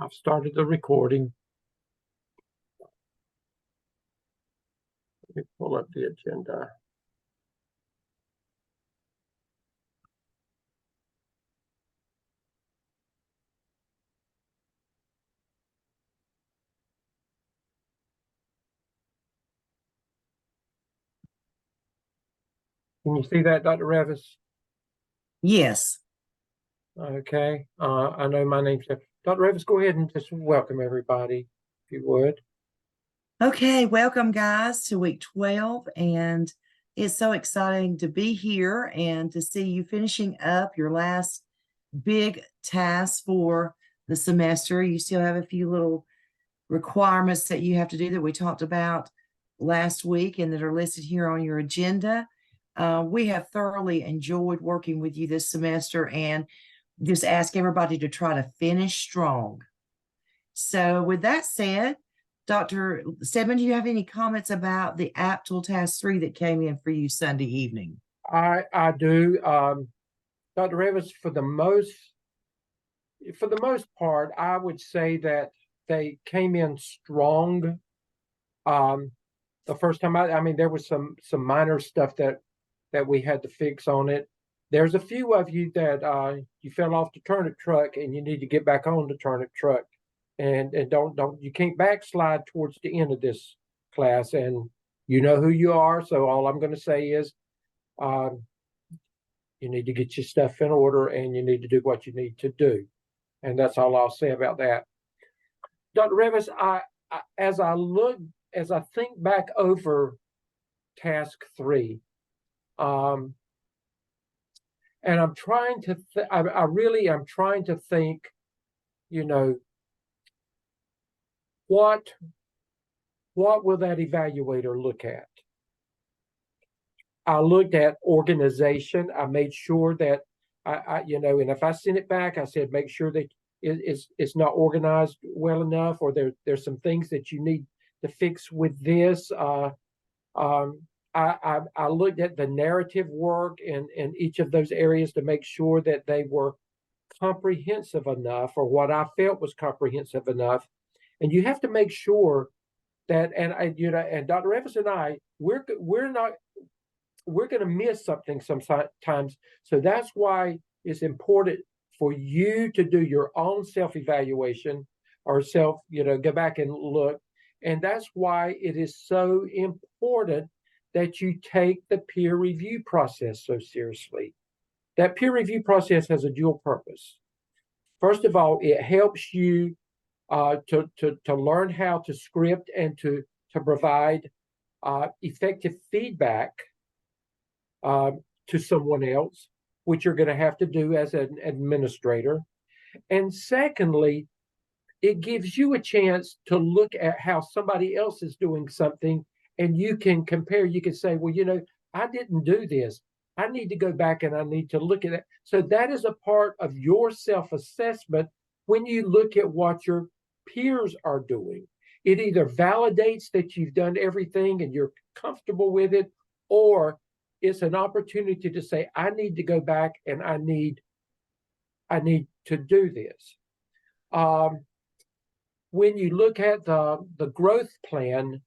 I've started the recording. Let me pull up the agenda. Can you see that, Dr. Revis? Yes. Okay. I know my name's Dr. Revis. Go ahead and just welcome everybody, if you would. Okay, welcome guys to week 12, and it's so exciting to be here and to see you finishing up your last big task for the semester. You still have a few little requirements that you have to do that we talked about last week and that are listed here on your agenda. We have thoroughly enjoyed working with you this semester and just ask everybody to try to finish strong. So with that said, Dr. Stedman, do you have any comments about the AAPTEL Task 3 that came in for you Sunday evening? I do. Dr. Revis, for the most part, I would say that they came in strong. The first time I mean, there was some minor stuff that we had to fix on it. There's a few of you that you fell off the turnip truck and you need to get back on the turnip truck. And don't you can't backslide towards the end of this class, and you know who you are. So all I'm going to say is, you need to get your stuff in order, and you need to do what you need to do, and that's all I'll say about that. Dr. Revis, as I think back over task 3, and I'm trying to, I really am trying to think, you know. What will that evaluator look at? I looked at organization. I made sure that and if I send it back, I said, make sure that it's not organized well enough, or there's some things that you need to fix with this. I looked at the narrative work in each of those areas to make sure that they were comprehensive enough, or what I felt was comprehensive enough. And you have to make sure that, and Dr. Revis and I, we're going to miss something sometimes. So that's why it's important for you to do your own self-evaluation, or go back and look. And that's why it is so important that you take the peer review process so seriously. That peer review process has a dual purpose. First of all, it helps you to learn how to script and to provide effective feedback to someone else, which you're going to have to do as an administrator. And secondly, it gives you a chance to look at how somebody else is doing something, and you can compare. You can say, well, I didn't do this. I need to go back and I need to look at it. So that is a part of your self-assessment when you look at what your peers are doing. It either validates that you've done everything and you're comfortable with it, or it's an opportunity to say, I need to go back and I need to do this. When you look at the growth plan,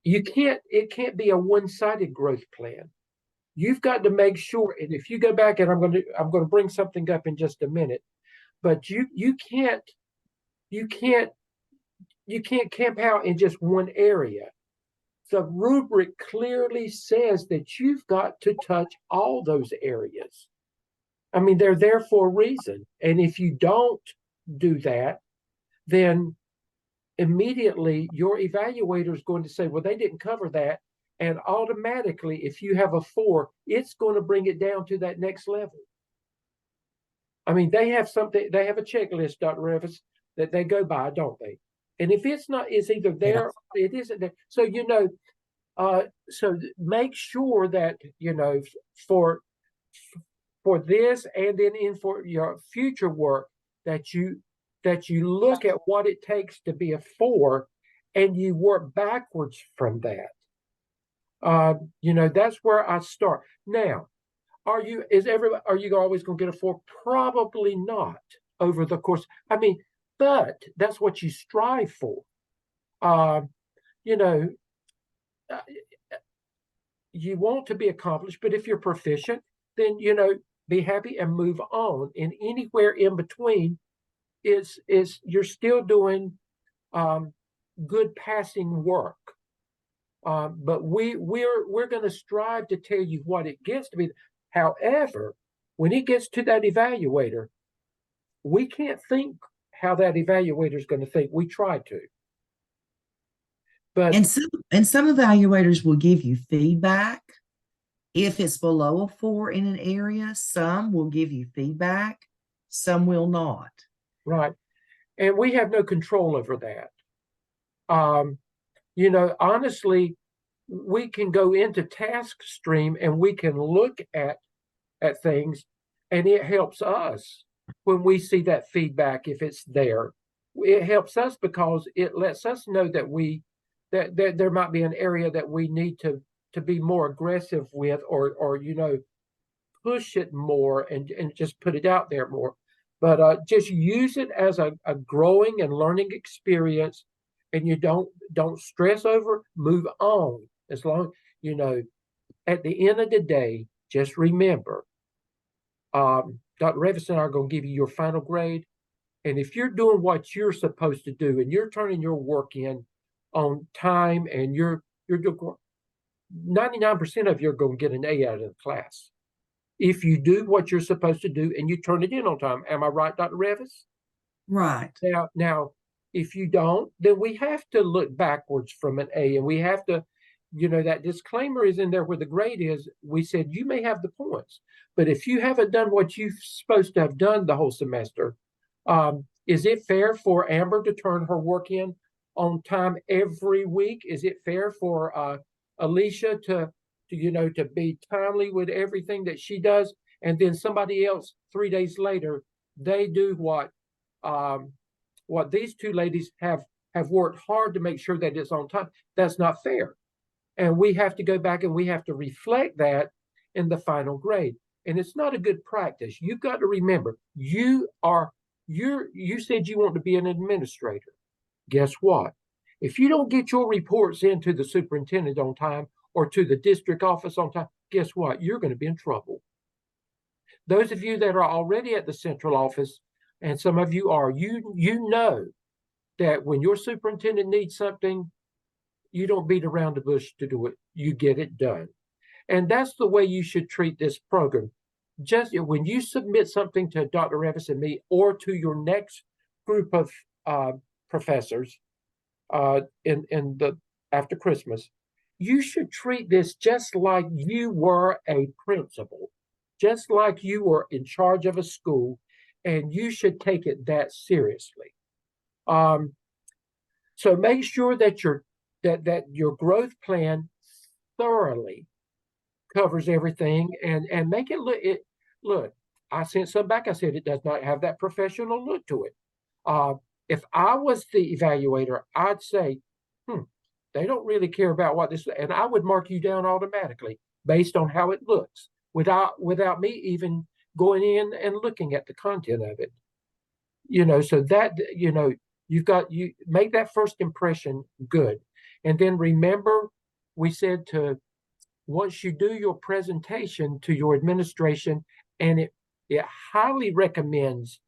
it can't be a one-sided growth plan. You've got to make sure, and if you go back, and I'm going to bring something up in just a minute, but you can't camp out in just one area. The rubric clearly says that you've got to touch all those areas. I mean, they're there for a reason. And if you don't do that, then immediately your evaluator is going to say, well, they didn't cover that. And automatically, if you have a 4, it's going to bring it down to that next level. I mean, they have a checklist, Dr. Revis, that they go by, don't they? And if it's not, it's either there, or it isn't there. So, so make sure that, for this, and then for your future work, that you look at what it takes to be a 4, and you work backwards from that. That's where I start. Now, Are you always going to get a 4? Probably not over the course. I mean, but that's what you strive for. Uh, you know, uh, you want to be accomplished, but if you're proficient, then be happy and move on. And anywhere in between is you're still doing um, good passing work. But we're going to strive to tell you what it gets to be. However, when it gets to that evaluator, we can't think how that evaluator is going to think. We try to, but And some evaluators will give you feedback if it's below a 4 in an area. Some will give you feedback, some will not. right, and we have no control over that. Honestly, we can go into Taskstream and we can look at things, and it helps us when we see that feedback if it's there. It helps us because it lets us know that there might be an area that we need to be more aggressive with, or push it more and just put it out there more. But just use it as a growing and learning experience, and you don't stress over. Move on. As long at the end of the day, just remember, Dr. Revis and I are going to give you your final grade. And if you're doing what you're supposed to do and you're turning your work in on time, and you're 99% of you are going to get an A out of the class. If you do what you're supposed to do and you turn it in on time. Am I right, Dr. Revis? Right. Now, if you don't, then we have to look backwards from an A, and we have to, that disclaimer is in there where the grade is. We said you may have the points, but if you haven't done what you're supposed to have done the whole semester, is it fair for Amber to turn her work in on time every week? Is it fair for Alicia to be timely with everything that she does, and then somebody else 3 days later they do what these two ladies have worked hard to make sure that it's on time? That's not fair, and we have to go back and we have to reflect that in the final grade. And it's not a good practice. You've got to remember, you said you want to be an administrator. Guess what? If you don't get your reports into the superintendent on time or to the district office on time, guess what? You're going to be in trouble. Those of you that are already at the central office, and some of you are, you know that when your superintendent needs something, you don't beat around the bush to do it. You get it done. And that's the way you should treat this program. Just when you submit something to Dr. Revis and me, or to your next group of professors in the after Christmas, you should treat this just like you were a principal, just like you were in charge of a school, and you should take it that seriously. So make sure that your growth plan thoroughly covers everything, and make it look. I sent some back. I said it does not have that professional look to it. If I was the evaluator, I'd say, they don't really care about what this, and I would mark you down automatically based on how it looks, without me even going in and looking at the content of it. So that you make that first impression good, and then remember, we said to once you do your presentation to your administration, and it highly recommends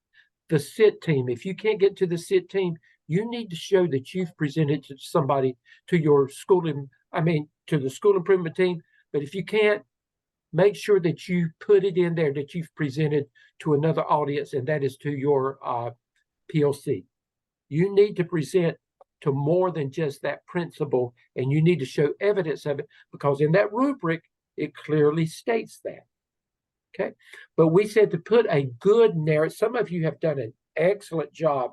the SIT team. If you can't get to the SIT team, you need to show that you've presented to somebody, to your to the school improvement team. But if you can't, make sure that you put it in there that you've presented to another audience, and that is to your PLC. You need to present to more than just that principle, and you need to show evidence of it, because in that rubric, it clearly states that. Okay. But we said to put a good narrative. Some of you have done an excellent job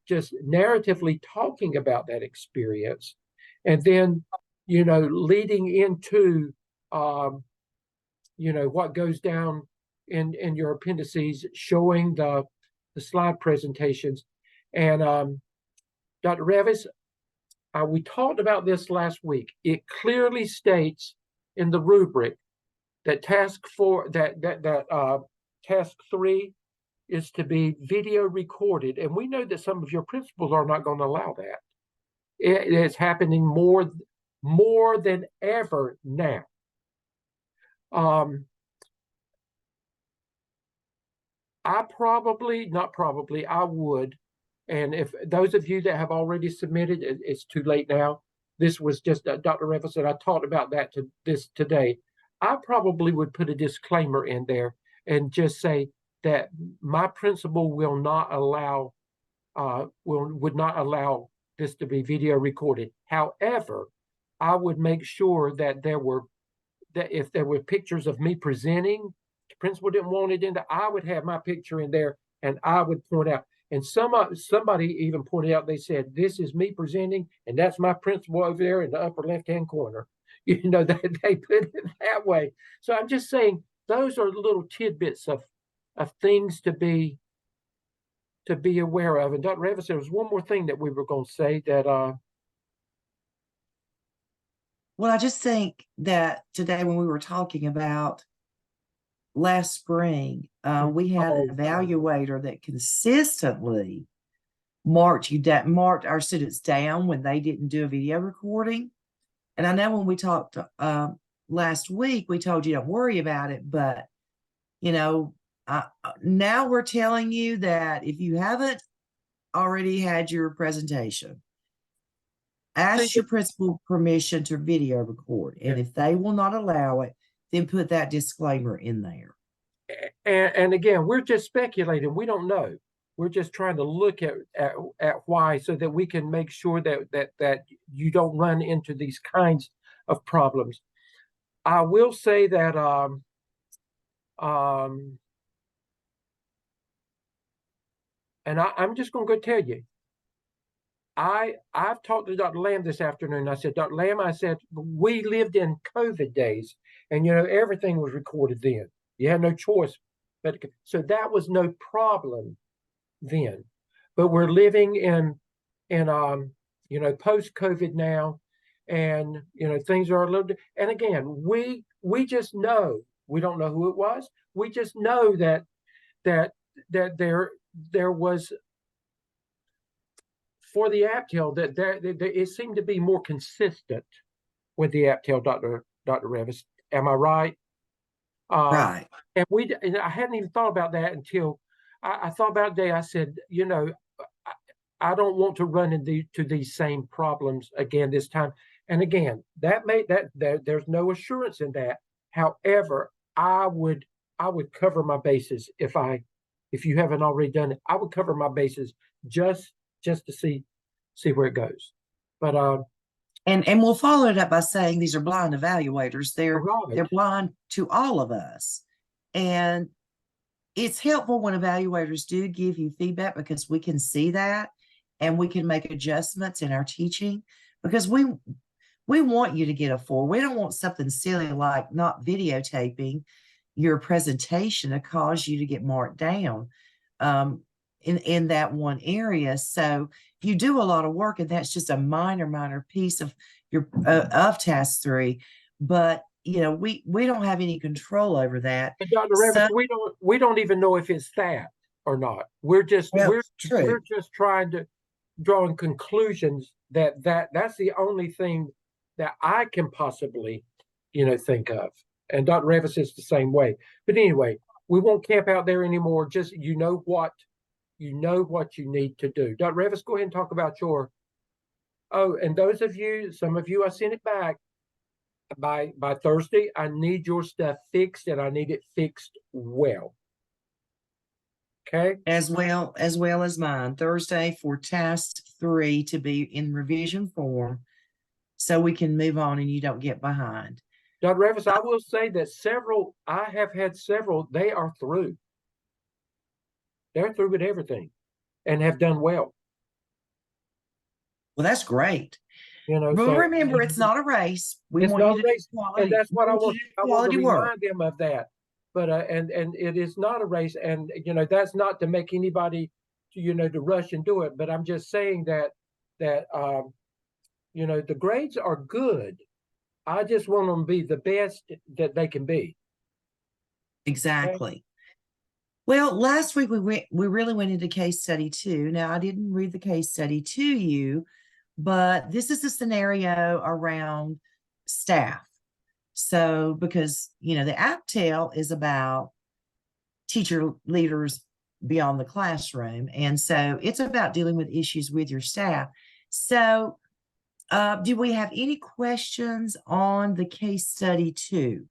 just narratively talking about that experience, and then, leading into, what goes down in your appendices, showing the slide presentations. And Dr. Revis, we talked about this last week. It clearly states in the rubric that task 3 is to be video recorded, and we know that some of your principals are not going to allow that. It is happening more than ever now. I would, and if those of you that have already submitted, it's too late now. This was just Dr. Revel said I talked about that today. I probably would put a disclaimer in there and just say that my principal will not allow would not allow this to be video recorded. However, I would make sure that if there were pictures of me presenting, the principal didn't want it in there, I would have my picture in there and I would point out. And somebody even pointed out, they said, this is me presenting, and that's my principal over there in the upper left-hand corner. You know, they put it that way. So I'm just saying those are little tidbits of things to be aware of. And Dr. Revis, there was one more thing that we were going to say that Well, I just think that today when we were talking about last spring, we had an evaluator that consistently marked our students down when they didn't do a video recording. And I know when we talked last week, we told you don't worry about it, but you know, now we're telling you that if you haven't already had your presentation, ask your principal permission to video record. And if they will not allow it, then put that disclaimer in there. And again, we're just speculating. We don't know. We're just trying to look at why, so that we can make sure that you don't run into these kinds of problems. I will say that and I'm just going to go tell you, I've talked to Dr. Lamb this afternoon. I said, Dr. Lamb, I said, we lived in COVID days, and you know, everything was recorded then. You had no choice. But so that was no problem then. But we're living in you know, post-COVID now, and you know, things are a little. And again, we just know, we don't know who it was. We just know that there was, for the AAPTEL, that it seemed to be more consistent with the AAPTEL, Dr. Revis. Am I right? Right. And I hadn't even thought about that until I thought about it today. I said, you know, I don't want to run into these same problems again this time. And again, there's no assurance in that. However, I would cover my bases if you haven't already done it. I would cover my bases just to see where it goes. But and we'll follow it up by saying these are blind evaluators. They're blind to all of us. And it's helpful when evaluators do give you feedback, because we can see that and we can make adjustments in our teaching, because we want you to get a 4. We don't want something silly like not videotaping your presentation to cause you to get marked down in that one area. So you do a lot of work, and that's just a minor piece of your of task 3, but you know, we don't have any control over that. And Dr. Revis, we don't even know if it's that or not. We're just trying to drawing conclusions that's the only thing that I can possibly, you know, think of. And Dr. Revis is the same way. But anyway, we won't camp out there anymore. Just you know what you need to do. Dr. Revis, go ahead and talk about your. Oh, and those of you, some of you, I sent it back. By Thursday, I need your stuff fixed, and I need it fixed well. Okay. As well as mine. Thursday for task 3 to be in revision form, so we can move on and you don't get behind. Dr. Revis, I will say that I have had several, they are through. They're through with everything and have done well. Well, that's great. You know, but so remember, it's not a race. It's not a race, and that's what I want to remind them of that. But and it is not a race, and you know, that's not to make anybody, you know, to rush and do it. But I'm just saying that you know, the grades are good. I just want them to be the best that they can be. Exactly. Well, last week we really went into case study 2. Now, I didn't read the case study to you, but this is a scenario around staff. So, because the AAPTEL is about teacher leaders beyond the classroom, and so it's about dealing with issues with your staff. So, do we have any questions on the case study 2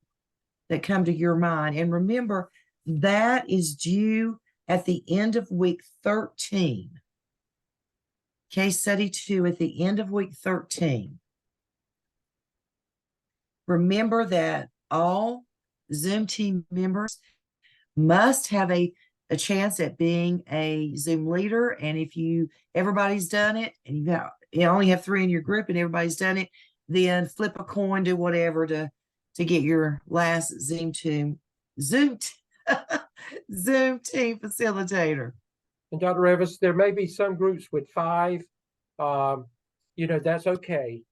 that come to your mind? And remember, that is due at the end of week 13. Case study 2 at the end of week 13. Remember that all Zoom team members must have a chance at being a Zoom leader. And if everybody's done it and you only have 3 in your group and everybody's done it, then flip a coin, do whatever to get your last Zoom team facilitator. And Dr. Revis, there may be some groups with 5. That's okay.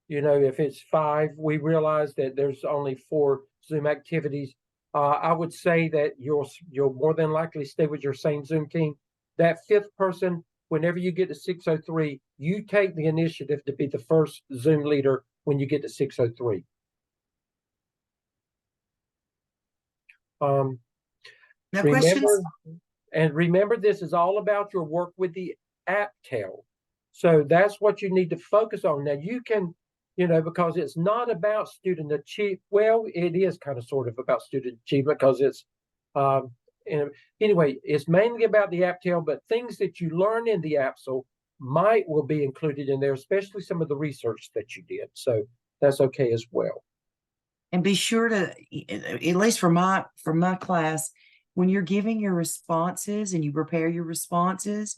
If it's 5, we realize that there's only 4 Zoom activities. I would say that you'll more than likely stay with your same Zoom team. That 5th person, whenever you get to 603, you take the initiative to be the first Zoom leader when you get to 603. No questions? Remember, this is all about your work with the AAPTEL. So that's what you need to focus on. Now you can, because it's not about student achievement. Well, it is kind of sort of about student achievement because it's, anyway, it's mainly about the AAPTEL, but things that you learn in the AAPTEL will be included in there, especially some of the research that you did. So that's okay as well. And be sure to, at least for my class, when you're giving your responses and you prepare your responses,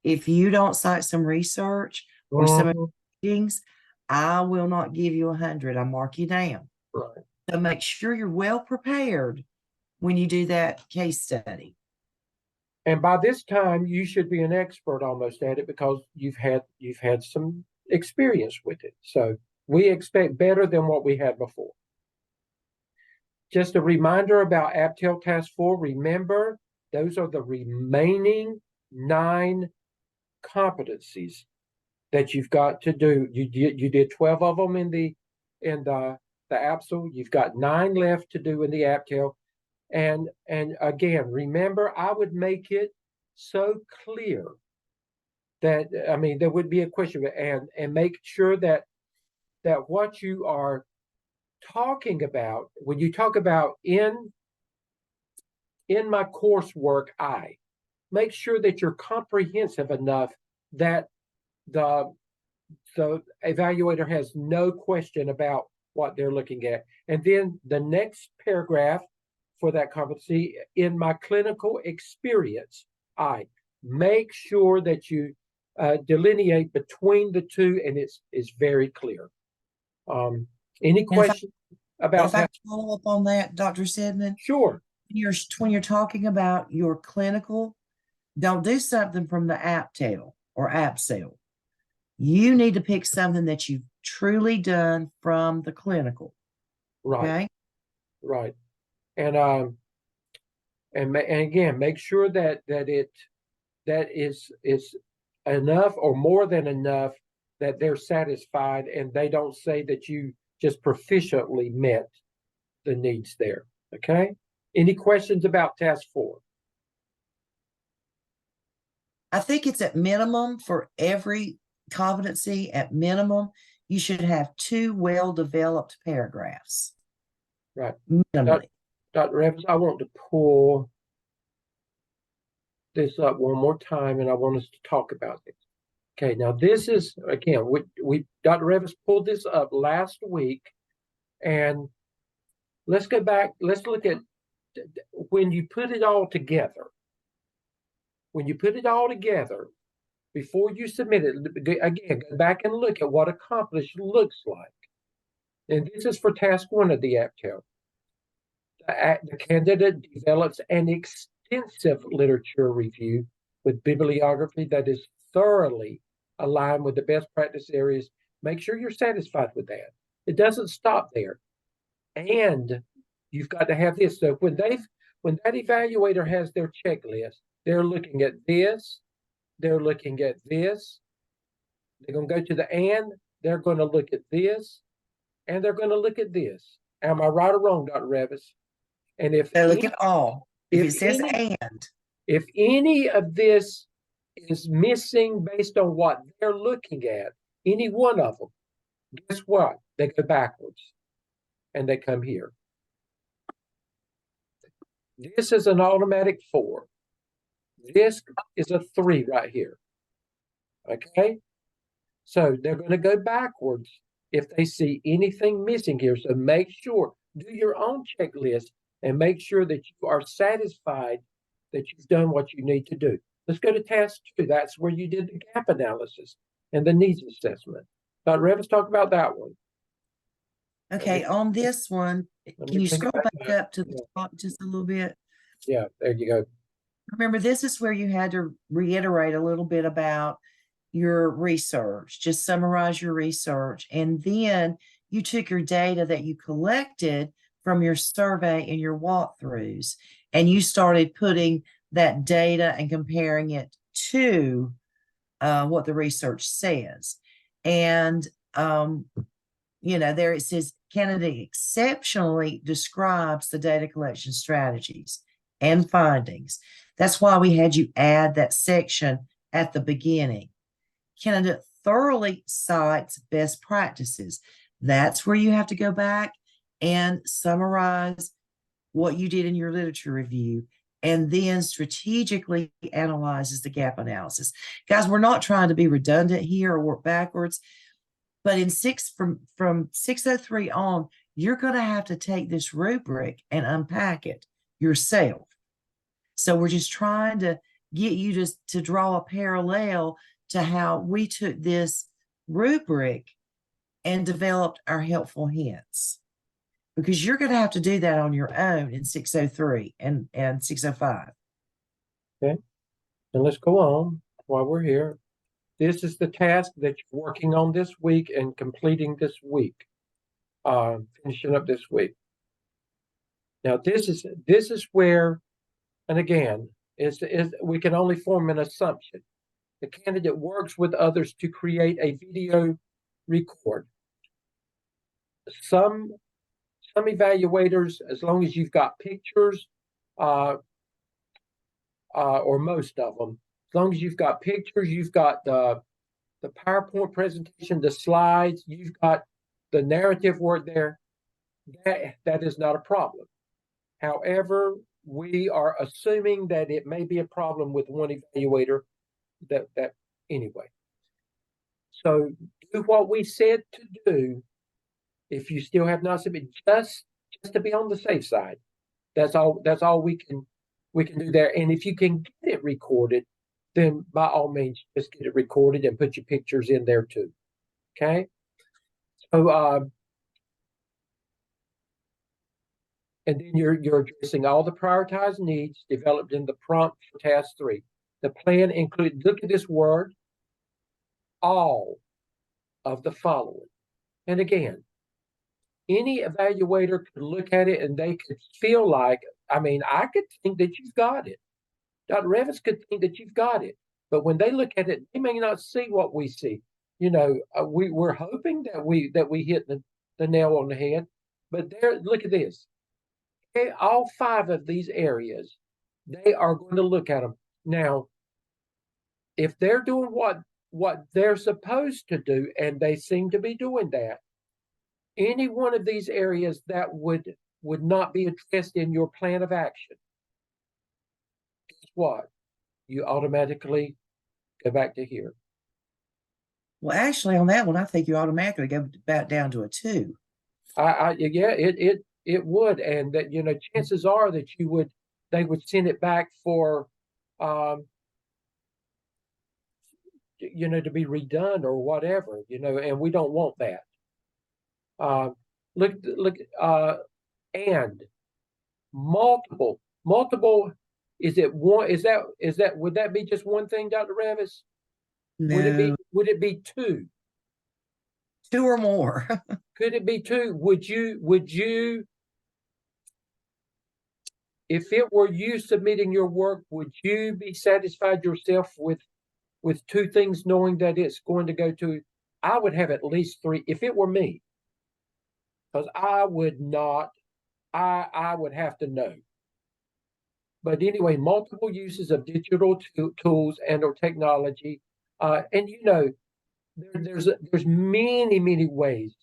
if you don't cite some research or some things, I will not give you 100. I mark you down. Right. So make sure you're well prepared when you do that case study. And by this time, you should be an expert almost at it because you've had some experience with it. So we expect better than what we had before. Just a reminder about AAPTEL Task 4. Remember, those are the remaining 9 competencies that you've got to do. You did 12 of them in the APSL. You've got 9 left to do in the AAPTEL. And again, remember, I would make it so clear that there would be a question and make sure that what you are talking about, when you talk about in my coursework, I make sure that you're comprehensive enough that the evaluator has no question about what they're looking at. And then the next paragraph for that competency, in my clinical experience, I make sure that you delineate between the two, and it's very clear. Any questions about that? If I follow up on that, Dr. Sedman? Sure. When you're talking about your clinical, don't do something from the AAPTEL or APSEL. You need to pick something that you've truly done from the clinical. Right. Okay? Right. And again, make sure that is enough or more than enough that they're satisfied and they don't say that you just proficiently met the needs there. Okay? Any questions about task 4? I think it's at minimum for every competency, at minimum, you should have 2 well-developed paragraphs. Right. Minimally. Dr. Evans, I want to pull this up one more time and I want us to talk about this. Okay, now this is, again, Dr. Evans pulled this up last week, and let's go back, let's look at when you put it all together. When you put it all together, before you submit it, again, go back and look at what accomplished looks like. And this is for task 1 of the AAPTEL. The candidate develops an extensive literature review with bibliography that is thoroughly aligned with the best practice areas. Make sure you're satisfied with that. It doesn't stop there. And you've got to have this. So when when that evaluator has their checklist, they're looking at this, they're looking at this, they're going to go to the and, they're going to look at this, and they're going to look at this. Am I right or wrong, Dr. Revis? And if So look any, at all. If it says and, if any of this is missing based on what they're looking at, any one of them, guess what? They go backwards and they come here. This is an automatic 4. This is a 3 right here. Okay? So they're going to go backwards if they see anything missing here. So make sure, do your own checklist and make sure that you are satisfied that you've done what you need to do. Let's go to task 2. That's where you did the gap analysis and the needs assessment. Dr. Revis, talk about that one. okay, on this one, can you scroll back up to the top just a little bit? Yeah, there you go. Remember, this is where you had to reiterate a little bit about your research, just summarize your research. And then you took your data that you collected from your survey and your walkthroughs, and you started putting that data and comparing it to what the research says. And, there it says, candidate exceptionally describes the data collection strategies and findings. That's why we had you add that section at the beginning. Candidate thoroughly cites best practices. That's where you have to go back and summarize what you did in your literature review, and then strategically analyzes the gap analysis. Guys, we're not trying to be redundant here or work backwards, but in from 603 on, you're going to have to take this rubric and unpack it yourself. So we're just trying to get you to draw a parallel to how we took this rubric and developed our helpful hints, because you're going to have to do that on your own in 603 and 605. Okay, and let's go on while we're here. This is the task that you're working on this week and completing this week, finishing up this week. Now, this is where, and again, is we can only form an assumption. The candidate works with others to create a video record. Some evaluators, as long as you've got pictures, or most of them, as long as you've got pictures, you've got the PowerPoint presentation, the slides, you've got the narrative work there, that is not a problem. However, we are assuming that it may be a problem with one evaluator that anyway. So do what we said to do. If you still have not submitted, just to be on the safe side. That's all we can do there. And if you can get it recorded, then by all means, just get it recorded and put your pictures in there too. Okay. So and then you're addressing all the prioritized needs developed in the prompt for task 3. The plan includes, look at this word, all of the following. And again, any evaluator could look at it and they could feel like, I mean, I could think that you've got it. Dr. Revis could think that you've got it. But when they look at it, they may not see what we see. We're hoping that we hit the nail on the head. But there, look at this. Okay, all 5 of these areas, they are going to look at them. Now, if they're doing what they're supposed to do, and they seem to be doing that, any one of these areas that would not be addressed in your plan of action, guess what? You automatically go back to here. Well, actually, on that one, I think you automatically go back down to a 2. Yeah, it would, and that chances are that they would send it back for to be redone or whatever, and we don't want that. Look, and multiple. Is it one? Is that? Would that be just one thing, Dr. Revis? No. Would it be 2? 2 or more. Could it be 2? Would you? if it were you submitting your work, would you be satisfied yourself with two things, knowing that it's going to go to? I would have at least three if it were me, because I would not. I would have to know. But anyway, multiple uses of digital tools and or technology, and there's many ways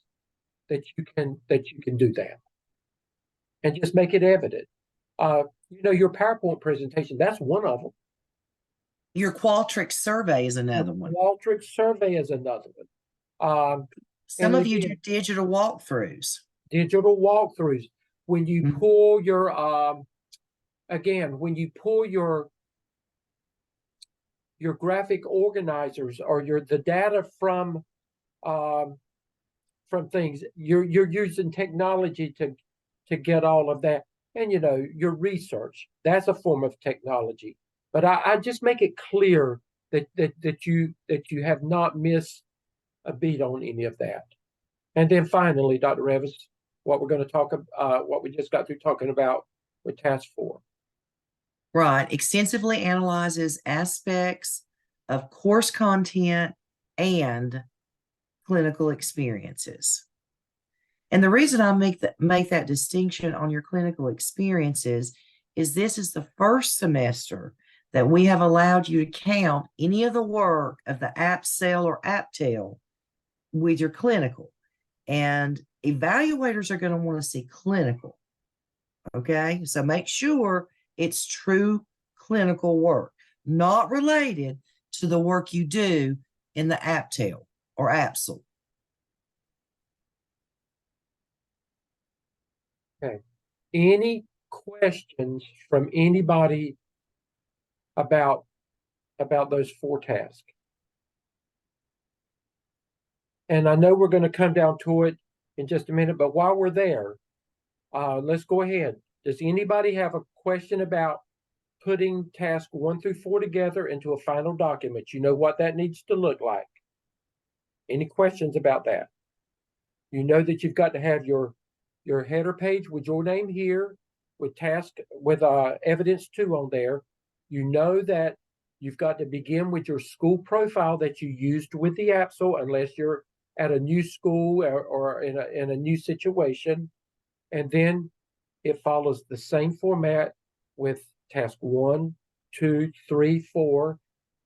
that you can do that, and just make it evident. Your PowerPoint presentation, that's one of them. Your Qualtrics survey is The another one. Qualtrics survey is another one. Some And of you do again, digital walkthroughs. digital walkthroughs. When you Mhm. pull your when you pull your graphic organizers or the data from things, you're using technology to get all of that. And your research, that's a form of technology. But I just make it clear that you have not missed a beat on any of that. And then finally, Dr. Revis, what we're going to talk about, what we just got through talking about with task 4. Right. Extensively analyzes aspects of course content and clinical experiences. And the reason I make that distinction on your clinical experiences is this is the first semester that we have allowed you to count any of the work of the AAPTEL or AAPTEL with your clinical. And evaluators are going to want to see clinical. Okay, so make sure it's true clinical work, not related to the work you do in the AAPTEL or APSL. Okay. Any questions from anybody about those 4 tasks? And I know we're going to come down to it in just a minute, but while we're there, let's go ahead. Does anybody have a question about putting task 1 through 4 together into a final document? You know what that needs to look like. Any questions about that? You know that you've got to have your header page with your name here, with evidence 2 on there. You know that you've got to begin with your school profile that you used with the APSL, unless you're at a new school or in a new situation. And then it follows the same format with task 1, 2, 3, 4.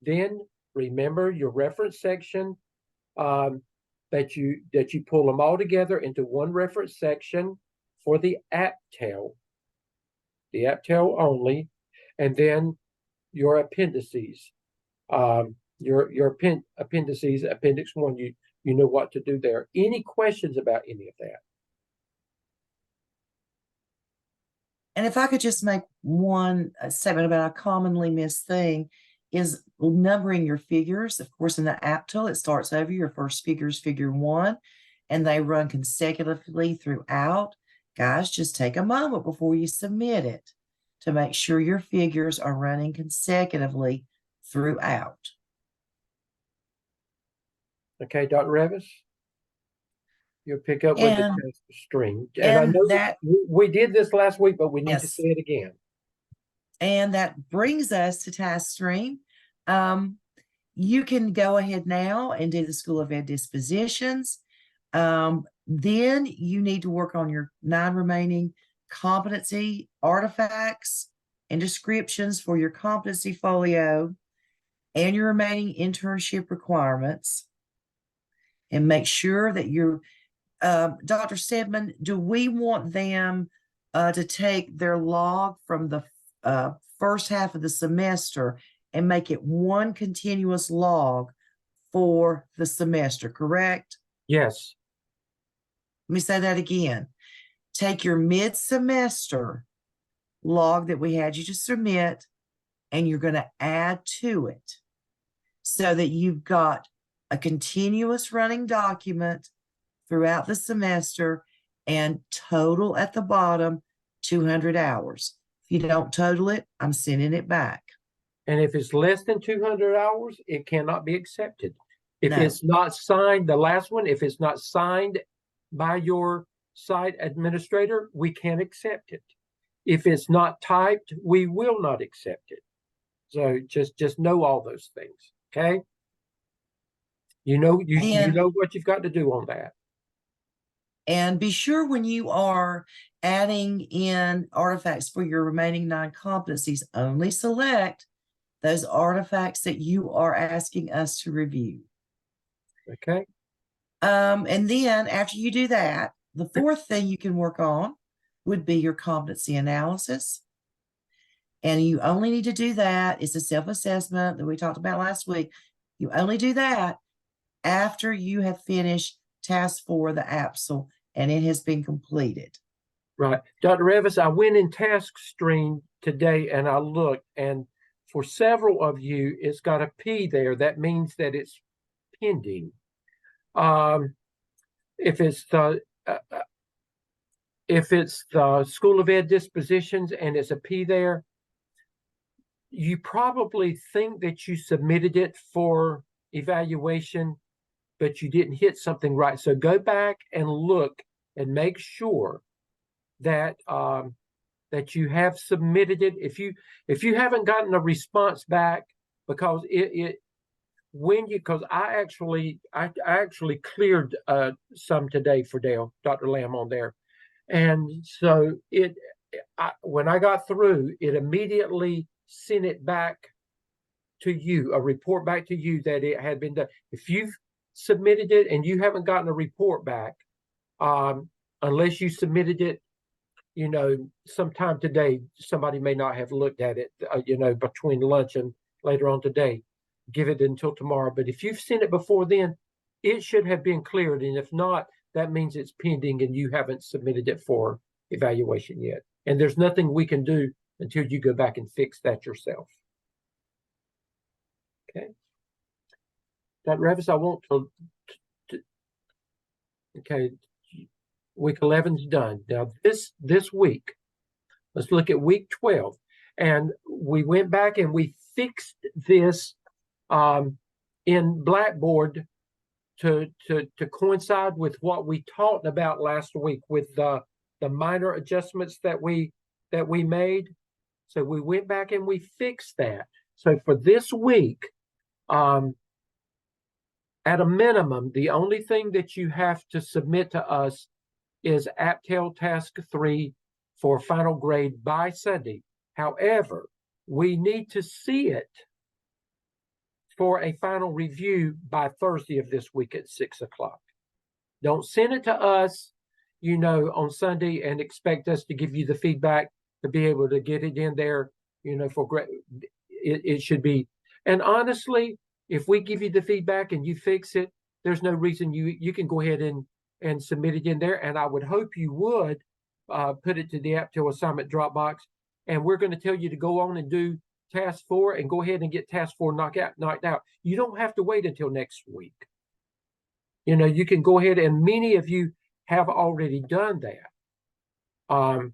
Then remember your reference section, that you pull them all together into one reference section for the AAPTEL only, and then your appendices, appendices, appendix 1. You know what to do there. Any questions about any of that? And if I could just make one statement about a commonly missed thing is numbering your figures. Of course, in the AAPTEL, it starts over. Your first figure is figure 1, and they run consecutively throughout. Guys, just take a moment before you submit it to make sure your figures are running consecutively throughout. Okay, Dr. Revis, you'll pick up with the task string. And I know that we did this last week, but we need to yes. say it again. And that brings us to Taskstream. You can go ahead now and do the School of Ed dispositions. Then you need to work on your 9 remaining competency artifacts and descriptions for your competency folio and your remaining internship requirements. And make sure that you're, Dr. Stedman, do we want them to take their log from the first half of the semester and make it one continuous log for the semester, correct? Yes. Let me say that again. Take your mid-semester log that we had you to submit, and you're going to add to it so that you've got a continuous running document throughout the semester and total at the bottom 200 hours. If you don't total it, I'm sending it back. And if it's less than 200 hours, it cannot be accepted. If No. it's not signed, the last one, if it's not signed by your site administrator, we can't accept it. If it's not typed, we will not accept it. So just know all those things. Okay. You know what you've got to do on that. And be sure when you are adding in artifacts for your remaining 9 competencies, only select those artifacts that you are asking us to review. Okay. And then after you do that, the fourth thing you can work on would be your competency analysis. And you only need to do that. It's a self-assessment that we talked about last week. You only do that after you have finished task 4, the AAPTEL, and it has been completed. Right. Dr. Revis, I went in Taskstream today and I looked, and for several of you, it's got a P there. That means that it's pending. If it's the School of Ed dispositions and it's a P there, you probably think that you submitted it for evaluation, but you didn't hit something right. So go back and look and make sure that that you have submitted it. If you haven't gotten a response back, because I actually cleared some today for Dr. Lamb on there, and so when I got through, it immediately sent it back to you, a report back to you that it had been done. If you've submitted it and you haven't gotten a report back, unless you submitted it, sometime today, somebody may not have looked at it, between lunch and later on today. Give it until tomorrow. But if you've sent it before then, it should have been cleared. And if not, that means it's pending and you haven't submitted it for evaluation yet. And there's nothing we can do until you go back and fix that yourself. Okay. Dr. Revis, I want to okay, week 11's done. Now this week, let's look at week 12. And we went back and we fixed this in Blackboard to coincide with what we talked about last week with the minor adjustments that we made. So we went back and we fixed that. So for this week, at a minimum, the only thing that you have to submit to us is AAPTEL Task 3 for final grade by Sunday. However, we need to see it for a final review by Thursday of this week at 6 o'clock. Don't send it to us, on Sunday and expect us to give you the feedback to be able to get it in there, for great. It should be. And honestly, if we give you the feedback and you fix it, there's no reason you can go ahead and submit it in there. And I would hope you would put it to the AAPTEL assignment Dropbox. And we're going to tell you to go on and do task 4 and go ahead and get task 4 knocked out. You don't have to wait until next week. You can go ahead, and many of you have already done that.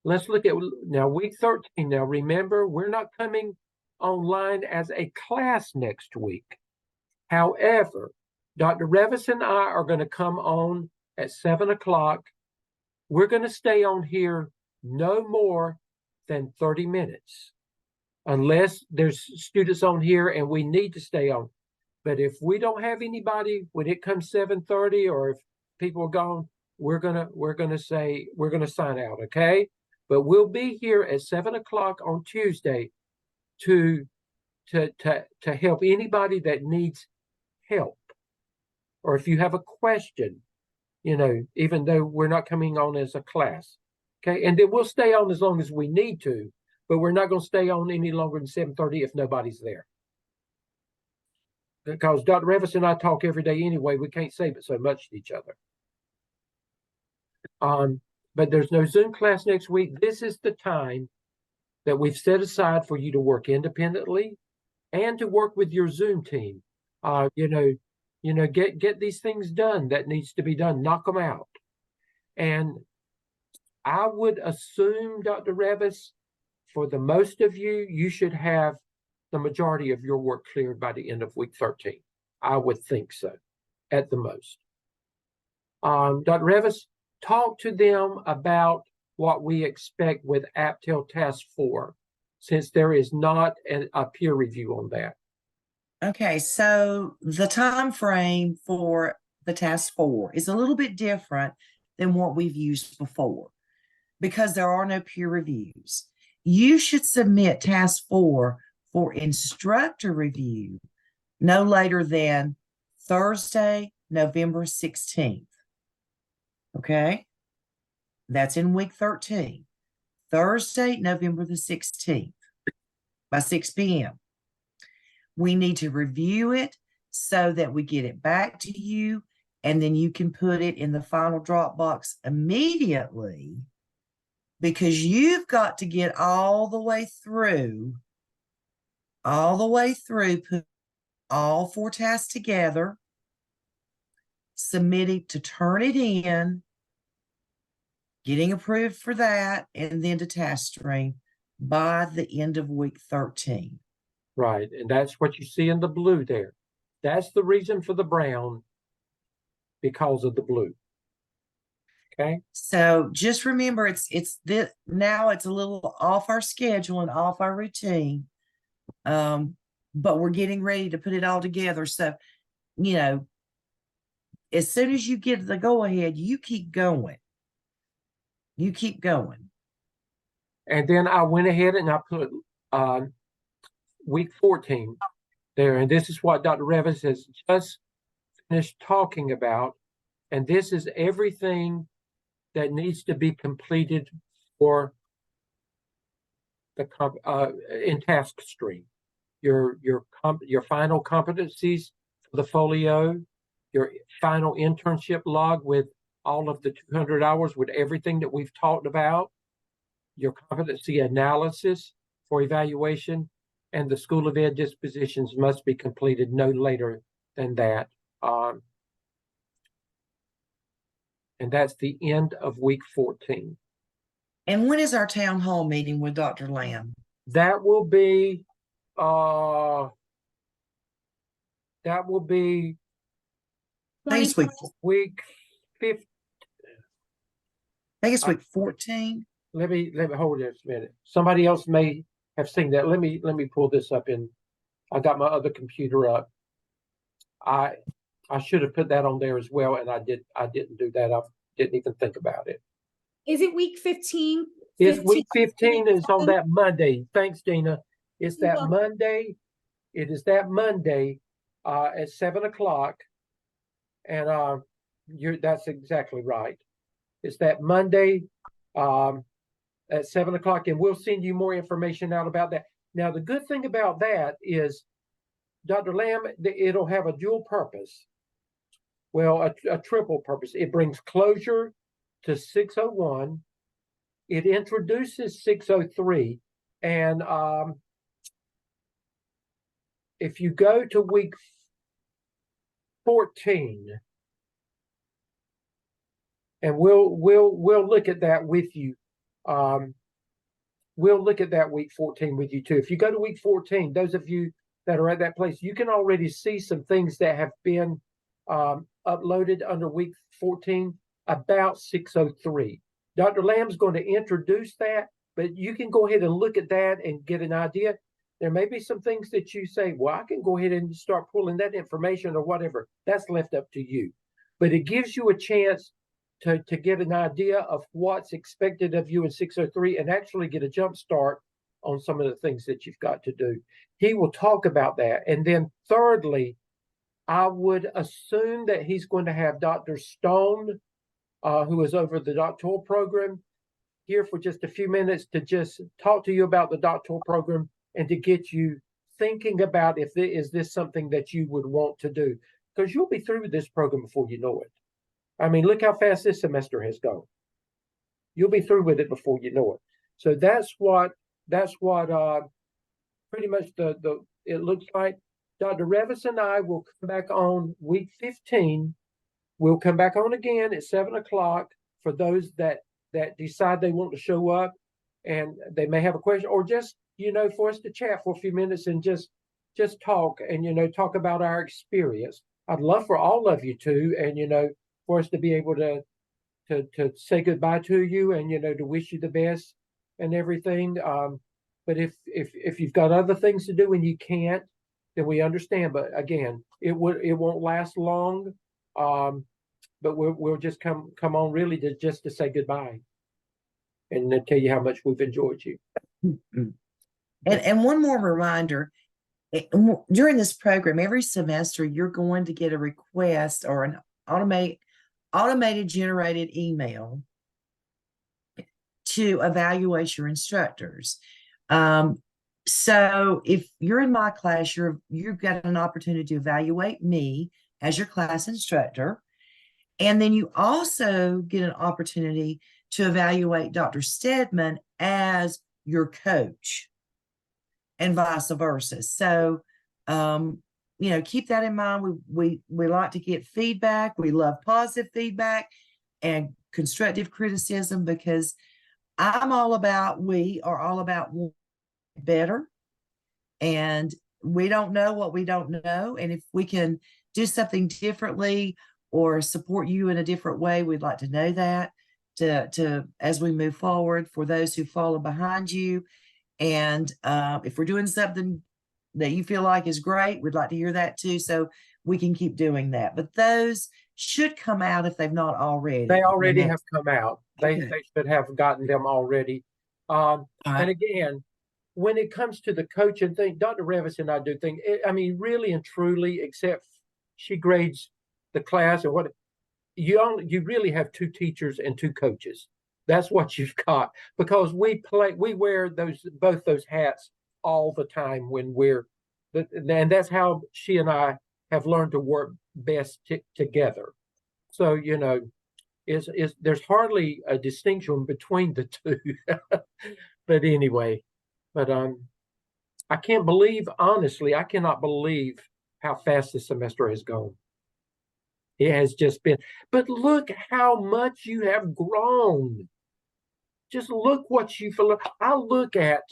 Let's look at now week 13. Now remember, we're not coming online as a class next week. However, Dr. Revis and I are going to come on at 7 o'clock. We're going to stay on here no more than 30 minutes, unless there's students on here and we need to stay on. But if we don't have anybody when it comes 7:30, or if people are gone, we're gonna sign out, okay? But we'll be here at 7 o'clock on Tuesday to help anybody that needs help, or if you have a question, even though we're not coming on as a class, okay? And then we'll stay on as long as we need to, but we're not going to stay on any longer than 7:30 if nobody's there. Because Dr. Revis and I talk every day anyway, we can't say but so much to each other. But there's no Zoom class next week. This is the time that we've set aside for you to work independently and to work with your Zoom team. Get these things done that needs to be done. Knock them out. And I would assume, Dr. Revis, for the most of you, you should have the majority of your work cleared by the end of week 13. I would think so, at the most. Dr. Revis, talk to them about what we expect with AAPTEL Task 4, since there is not a peer review on that. Okay, so the time frame for the task 4 is a little bit different than what we've used before because there are no peer reviews. You should submit task 4 for instructor review no later than Thursday, November 16th. Okay, that's in week 13. Thursday, November the 16th by 6 p.m. We need to review it so that we get it back to you, and then you can put it in the final Dropbox immediately because you've got to get all the way through, put all 4 tasks together, submitting to turn it in, getting approved for that, and then to Taskstream by the end of week 13. Right, and that's what you see in the blue there. That's the reason for the brown, because of the blue. Okay. So just remember, now it's a little off our schedule and off our routine, but we're getting ready to put it all together. So, as soon as you get the go ahead, you keep going. You keep going. And then I went ahead and I put week 14 there. And this is what Dr. Revis has just finished talking about. And this is everything that needs to be completed for the in Taskstream. Your final competencies for the folio, your final internship log with all of the 200 hours with everything that we've talked about, your competency analysis for evaluation, and the School of Ed dispositions must be completed no later than that. And that's the end of week 14. And when is our town hall meeting with Dr. Lamb? That will be I think it's week 15. I think it's week 14. Let me hold this a minute. Somebody else may have seen that. Let me pull this up in. I got my other computer up. I should have put that on there as well, and I didn't do that. I didn't even think about it. Is it week 15? It's week 15 is on that Monday. Thanks, Dina. It's that Monday. It is that Monday at 7 o'clock. And that's exactly right. It's that Monday at 7 o'clock, and we'll send you more information out about that. Now, the good thing about that is, Dr. Lamb, it'll have a dual purpose. Well, a triple purpose. It brings closure to 601. It introduces 603. And if you go to week 14, and we'll look at that with you. We'll look at that week 14 with you too. If you go to week 14, those of you that are at that place, you can already see some things that have been uploaded under week 14 about 603. Dr. Lamb's going to introduce that, but you can go ahead and look at that and get an idea. There may be some things that you say, well, I can go ahead and start pulling that information or whatever. That's left up to you. But it gives you a chance to get an idea of what's expected of you in 603 and actually get a jump start on some of the things that you've got to do. He will talk about that. And then thirdly, I would assume that he's going to have Dr. Stone, who is over the doctoral program, here for just a few minutes to just talk to you about the doctoral program and to get you thinking about is this something that you would want to do? Because you'll be through with this program before you know it. I mean, look how fast this semester has gone. You'll be through with it before you know it. So that's what pretty much it looks like. Dr. Revis and I will come back on week 15. We'll come back on again at 7 o'clock for those that decide they want to show up and they may have a question, or just, for us to chat for a few minutes and just talk and, talk about our experience. I'd love for all of you to, and, for us to be able to to say goodbye to you and to wish you the best and everything. But if you've got other things to do and you can't, then we understand. But again, it won't last long. But we'll just come on really to say goodbye and to tell you how much we've enjoyed you. And one more reminder, during this program, every semester, you're going to get a request or an automated generated email to evaluate your instructors. So if you're in my class, you've got an opportunity to evaluate me as your class instructor. And then you also get an opportunity to evaluate Dr. Stedman as your coach and vice versa. So, keep that in mind. We like to get feedback. We love positive feedback and constructive criticism because we are all about better. And we don't know what we don't know. And if we can do something differently or support you in a different way, we'd like to know that to as we move forward for those who follow behind you. And if we're doing something that you feel like is great, we'd like to hear that too, so we can keep doing that. But those should come out if they've not already. They already have come out. Okay. They should have gotten them already. All right. And again, when it comes to the coaching thing, Dr. Revis and I do think, I mean, really and truly, except she grades the class or what, you really have two teachers and two coaches. That's what you've got, because we wear both those hats all the time and that's how she and I have learned to work best together. So, there's hardly a distinction between the two. But anyway, I can't believe, honestly, I cannot believe how fast this semester has gone. It has just been, but look how much you have grown. Just look what you've learned. I look at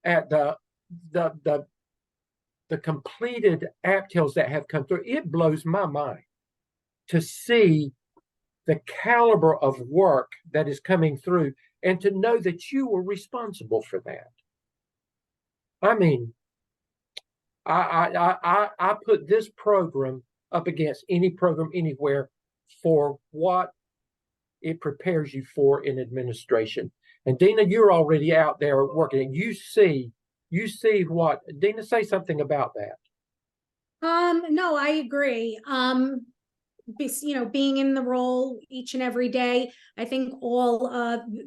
the completed AAPTELs that have come through. It blows my mind to see the caliber of work that is coming through and to know that you were responsible for that. I mean, I put this program up against any program anywhere for what it prepares you for in administration. And Dina, you're already out there working. You see what Dina, say something about that. No, I agree. Being in the role each and every day, I think all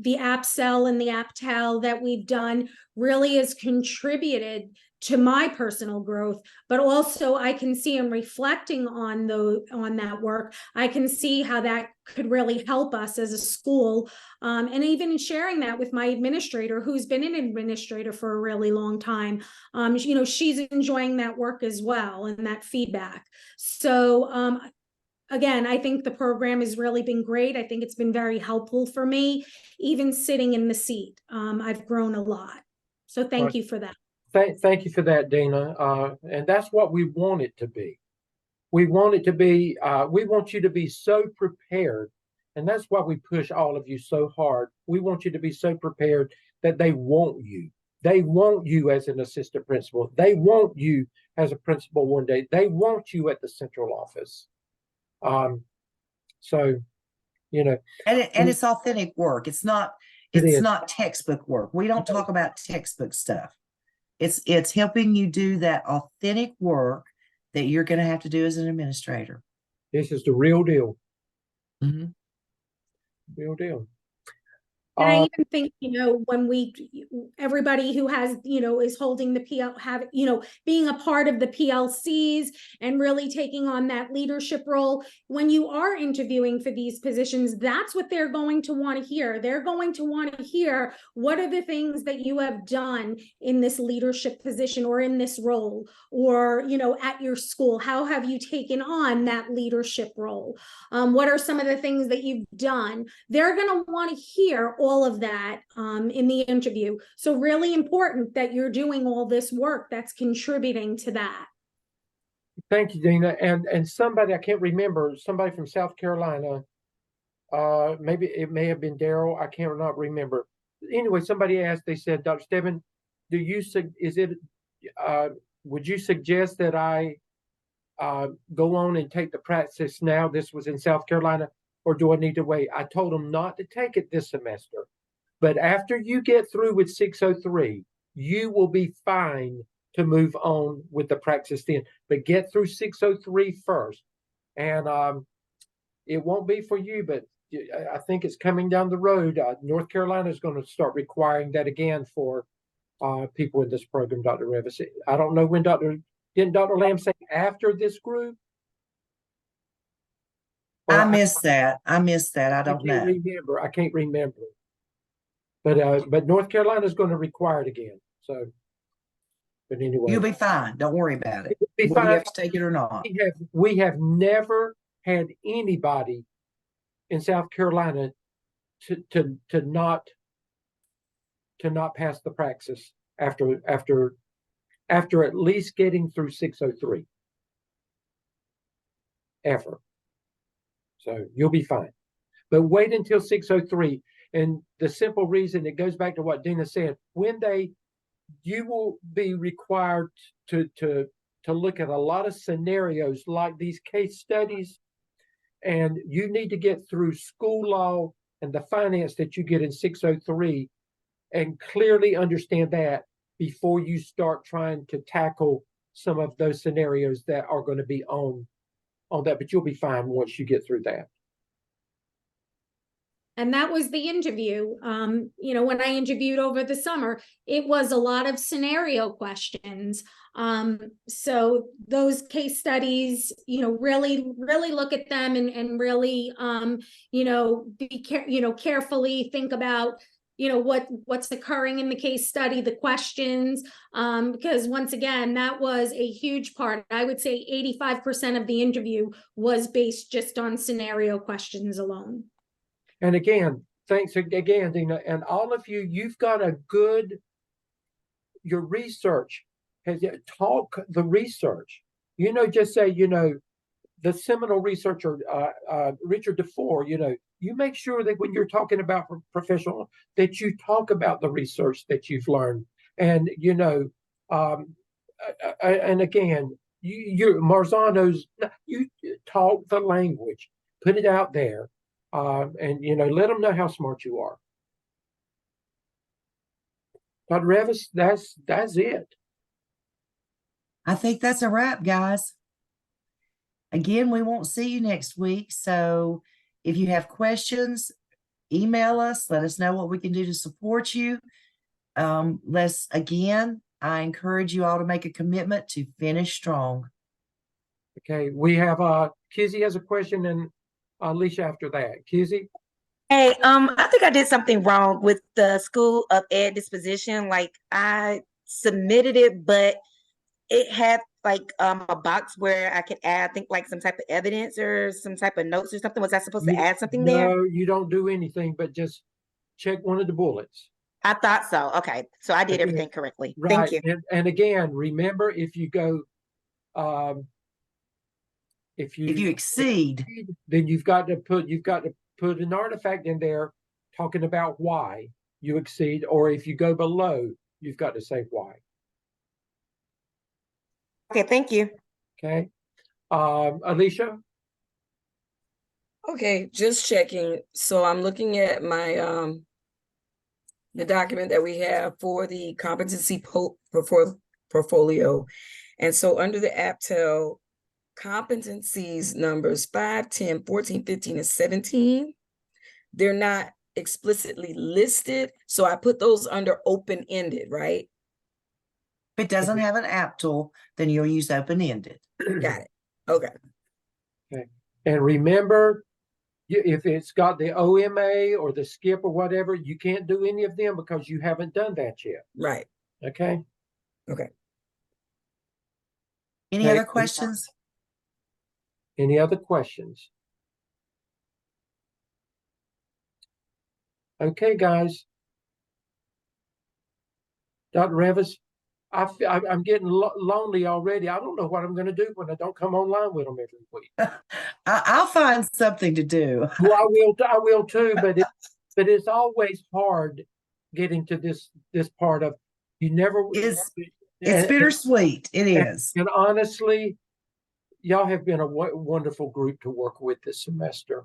the APSEL and the APTEL that we've done really has contributed to my personal growth, but also I can see and reflecting on that work, I can see how that could really help us as a school. And even sharing that with my administrator, who's been an administrator for a really long time, she's enjoying that work as well and that feedback. So, again, I think the program has really been great. I think it's been very helpful for me, even sitting in the seat. I've grown a lot. So thank you for that. Thank you for that, Dina. And that's what we want it to be. We want it to be, we want you to be so prepared. And that's why we push all of you so hard. We want you to be so prepared that they want you. They want you as an assistant principal. They want you as a principal one day. They want you at the central office. So, and it's authentic work. It's not textbook work. We don't talk about textbook stuff. It's helping you do that authentic work that you're going to have to do as an administrator. This is the real deal. Mm-hmm. Real deal. And I even think, when everybody who has, is holding the PL, being a part of the PLCs and really taking on that leadership role, when you are interviewing for these positions, that's what they're going to want to hear. They're going to want to hear, what are the things that you have done in this leadership position or in this role, or, at your school? How have you taken on that leadership role? What are some of the things that you've done? They're going to want to hear all of that in the interview. So really important that you're doing all this work that's contributing to that. Thank you, Dina. And somebody, I can't remember, somebody from South Carolina maybe it may have been Daryl. I cannot remember. Anyway, somebody asked, they said, Dr. Stebbin, would you suggest that I go on and take the practice now? This was in South Carolina, or do I need to wait? I told them not to take it this semester, but after you get through with 603, you will be fine to move on with the practice then. But get through 603 first, and it won't be for you, but I think it's coming down the road. North Carolina is going to start requiring that again for people in this program, Dr. Revis. I don't know when didn't Dr. Lamb say after this group? Or I missed that. I missed that. I don't know. Remember. I can't remember. But North Carolina is going to require it again. So, but anyway, You'll be fine. Don't worry about it. be Whether fine. you have to take it or not. We have never had anybody in South Carolina to not pass the praxis after at least getting through 603 ever. So you'll be fine. But wait until 603. And the simple reason, it goes back to what Dina said, you will be required to look at a lot of scenarios like these case studies, and you need to get through school law and the finance that you get in 603 and clearly understand that before you start trying to tackle some of those scenarios that are going to be on that, but you'll be fine once you get through that. And that was the interview. When I interviewed over the summer, it was a lot of scenario questions. So those case studies, really look at them and really, carefully think about, what's occurring in the case study, the questions, because once again, that was a huge part. I would say 85% of the interview was based just on scenario questions alone. And again, thanks again, Dina, and all of you, you've got your research talk the research, just say, the seminal researcher, Richard DeFore, you make sure that when you're talking about professional, that you talk about the research that you've learned. And, and again, Marzano's, you talk the language, put it out there. And let them know how smart you are. Dr. Revis, that's it. I think that's a wrap, guys. Again, we won't see you next week. So if you have questions, email us. Let us know what we can do to support you. I encourage you all to make a commitment to finish strong. Okay, we have Kizzy has a question, and Alicia after that. Kizzy? Hey, I think I did something wrong with the School of Ed disposition. Like I submitted it, but it had like a box where I could add, I think, like some type of evidence or some type of notes or something. Was I supposed to add something there? No, you don't do anything, but just check one of the bullets. I thought so. Okay, so I did everything correctly. Right. Thank you. And again, remember, if you go, if you exceed, then you've got to put an artifact in there talking about why you exceed, or if you go below, you've got to say why. Okay, thank you. Okay. Alicia? Okay, just checking. So I'm looking at my the document that we have for the competency portfolio. And so under the AAPTEL competencies numbers 5, 10, 14, 15, and 17, they're not explicitly listed. So I put those under open-ended, right? If it doesn't have an AAPTEL, then you'll use open-ended. Got it. Okay. Okay. And remember, if it's got the OMA or the skip or whatever, you can't do any of them because you haven't done that yet. Right. Okay. Okay. Any other questions? Any other questions? Okay, guys. Dr. Revis, I'm getting lonely already. I don't know what I'm going to do when I don't come online with them every week. I'll find something to do. Well, I will too, but it's always hard getting to this part of you never. It's and, bittersweet. It is. and honestly, y'all have been a wonderful group to work with this semester.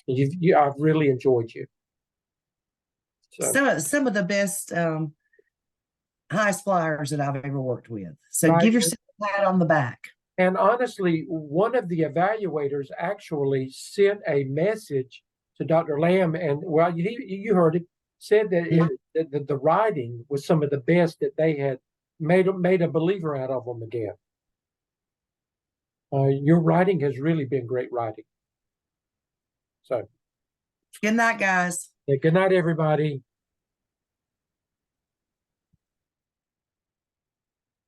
I've really enjoyed you. So Some of the best highest flyers that I've ever worked with. So Right. give yourself a pat on the back. And honestly, one of the evaluators actually sent a message to Dr. Lamb, and well, you heard it, said that, Yeah. that the writing was some of the best that they had made a believer out of them again. Your writing has really been great writing. So, Good night, guys. good night, everybody.